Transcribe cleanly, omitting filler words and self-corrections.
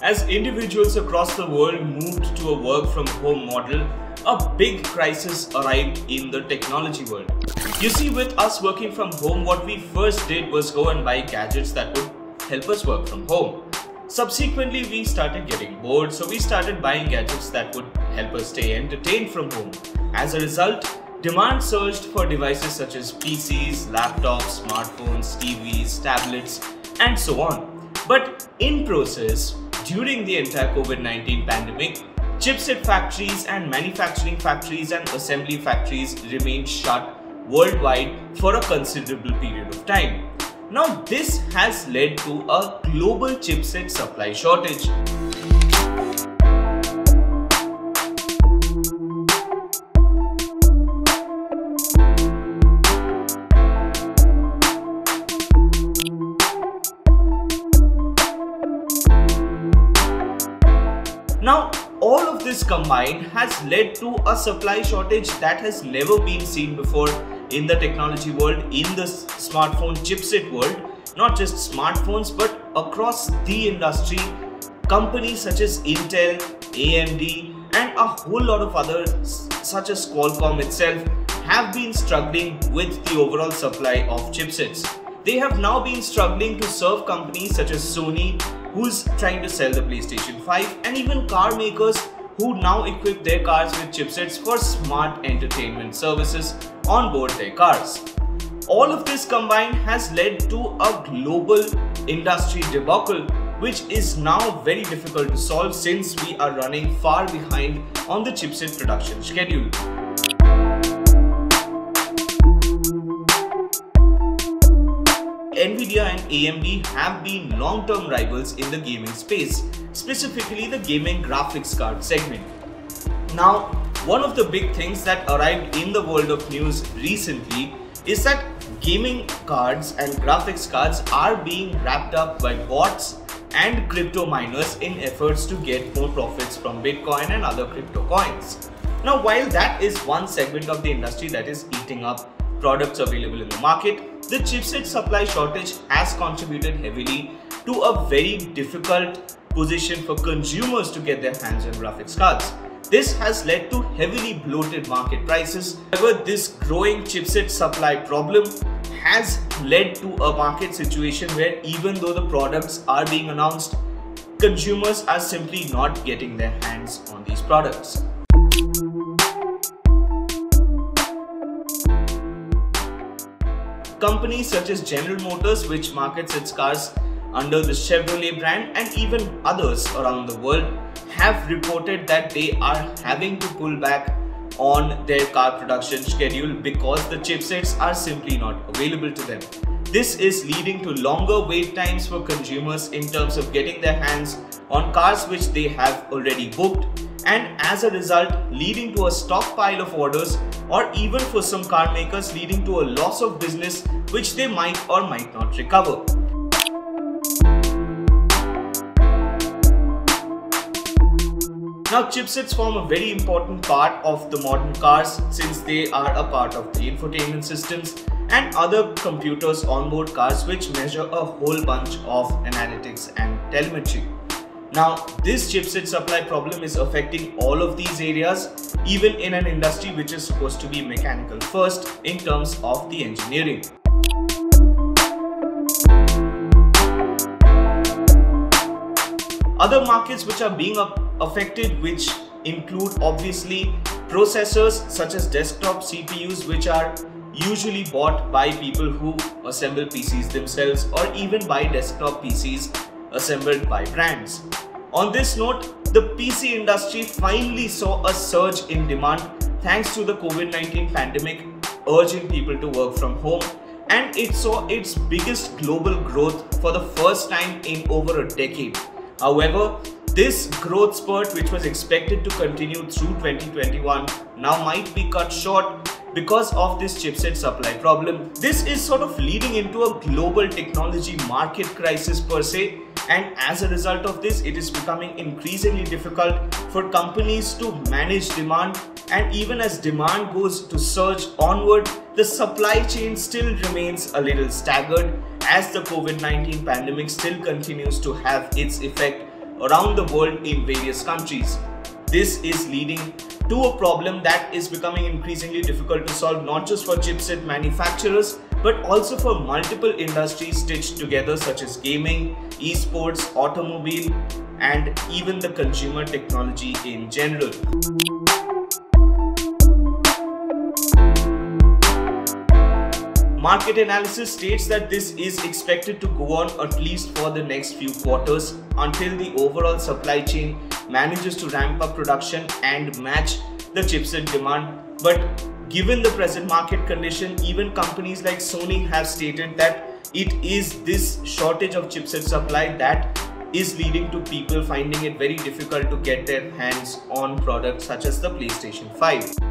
As individuals across the world moved to a work from home model, a big crisis arrived in the technology world. You see, with us working from home, what we first did was go and buy gadgets that would help us work from home. Subsequently, we started getting bored, so we started buying gadgets that would help us stay entertained from home. As a result, demand surged for devices such as PCs, laptops, smartphones, TVs, tablets, and so on. But in process, during the entire COVID-19 pandemic, chipset factories and manufacturing factories and assembly factories remained shut worldwide for a considerable period of time. Now, this has led to a global chipset supply shortage. Now, all of this combined has led to a supply shortage that has never been seen before in the technology world, in the smartphone chipset world. Not just smartphones, but across the industry, companies such as Intel, AMD, and a whole lot of others such as Qualcomm itself have been struggling with the overall supply of chipsets. They have now been struggling to serve companies such as Sony, who's trying to sell the PlayStation 5, and even car makers who now equip their cars with chipsets for smart entertainment services on board their cars. All of this combined has led to a global industry debacle, which is now very difficult to solve since we are running far behind on the chipset production schedule. Nvidia and AMD have been long-term rivals in the gaming space, specifically the gaming graphics card segment. Now, one of the big things that arrived in the world of news recently is that gaming cards and graphics cards are being wrapped up by bots and crypto miners in efforts to get more profits from Bitcoin and other crypto coins. Now, while that is one segment of the industry that is eating up products available in the market, the chipset supply shortage has contributed heavily to a very difficult position for consumers to get their hands on graphics cards. This has led to heavily bloated market prices. However, this growing chipset supply problem has led to a market situation where even though the products are being announced, consumers are simply not getting their hands on these products. Companies such as General Motors, which markets its cars under the Chevrolet brand, and even others around the world have reported that they are having to pull back on their car production schedule because the chipsets are simply not available to them. This is leading to longer wait times for consumers in terms of getting their hands on cars which they have already booked, and as a result leading to a stockpile of orders, or even for some car makers leading to a loss of business which they might or might not recover. Now, chipsets form a very important part of the modern cars since they are a part of the infotainment systems and other computers on board cars which measure a whole bunch of analytics and telemetry. Now, this chipset supply problem is affecting all of these areas, even in an industry which is supposed to be mechanical first in terms of the engineering. Other markets which are being affected, which include obviously processors such as desktop CPUs, which are usually bought by people who assemble PCs themselves, or even buy desktop PCs assembled by brands. On this note, the PC industry finally saw a surge in demand thanks to the COVID-19 pandemic urging people to work from home, and it saw its biggest global growth for the first time in over a decade. However, this growth spurt, which was expected to continue through 2021, now might be cut short because of this chipset supply problem. This is sort of leading into a global technology market crisis per se, and as a result of this, it is becoming increasingly difficult for companies to manage demand, and even as demand goes to surge onward, the supply chain still remains a little staggered as the COVID-19 pandemic still continues to have its effect around the world in various countries. This is leading to a problem that is becoming increasingly difficult to solve, not just for chipset manufacturers but also for multiple industries stitched together such as gaming, esports, automobile, and even the consumer technology in general. Market analysis states that this is expected to go on at least for the next few quarters until the overall supply chain manages to ramp up production and match the chipset demand. But given the present market condition, even companies like Sony have stated that it is this shortage of chipset supply that is leading to people finding it very difficult to get their hands on products such as the PlayStation 5.